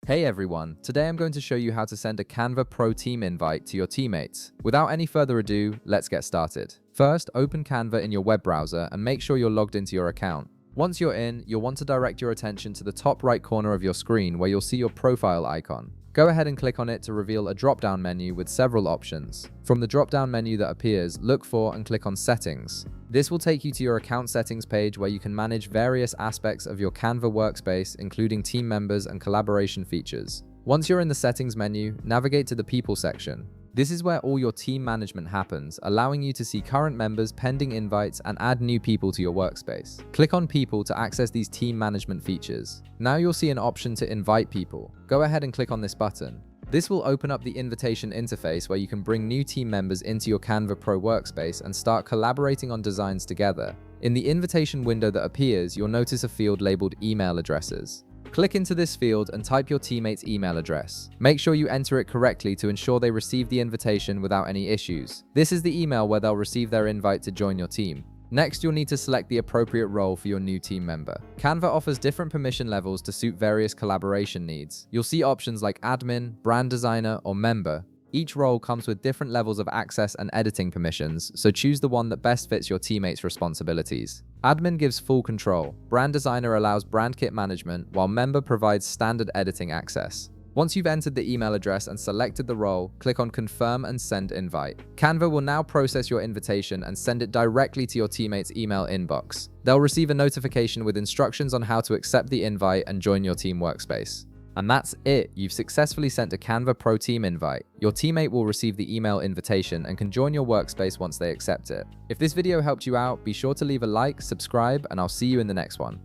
Hey everyone, today I'm going to show you how to send a Canva Pro team invite to your teammates. Without any further ado, let's get started. First, open Canva in your web browser and make sure you're logged into your account. Once you're in, you'll want to direct your attention to the top right corner of your screen where you'll see your profile icon. Go ahead and click on it to reveal a drop-down menu with several options. From the drop-down menu that appears, look for and click on Settings. This will take you to your account settings page where you can manage various aspects of your Canva workspace, including team members and collaboration features. Once you're in the settings menu, navigate to the People section. This is where all your team management happens, allowing you to see current members, pending invites, and add new people to your workspace. Click on People to access these team management features. Now you'll see an option to invite people. Go ahead and click on this button. This will open up the invitation interface where you can bring new team members into your Canva Pro workspace and start collaborating on designs together. In the invitation window that appears, you'll notice a field labeled Email Addresses. Click into this field and type your teammate's email address. Make sure you enter it correctly to ensure they receive the invitation without any issues. This is the email where they'll receive their invite to join your team. Next, you'll need to select the appropriate role for your new team member. Canva offers different permission levels to suit various collaboration needs. You'll see options like admin, brand designer, or member. Each role comes with different levels of access and editing permissions, so choose the one that best fits your teammates' responsibilities. Admin gives full control. Brand designer allows brand kit management, while member provides standard editing access. Once you've entered the email address and selected the role, click on Confirm and Send Invite. Canva will now process your invitation and send it directly to your teammates' email inbox. They'll receive a notification with instructions on how to accept the invite and join your team workspace. And that's it. You've successfully sent a Canva Pro team invite. Your teammate will receive the email invitation and can join your workspace once they accept it. If this video helped you out, be sure to leave a like, subscribe, and I'll see you in the next one.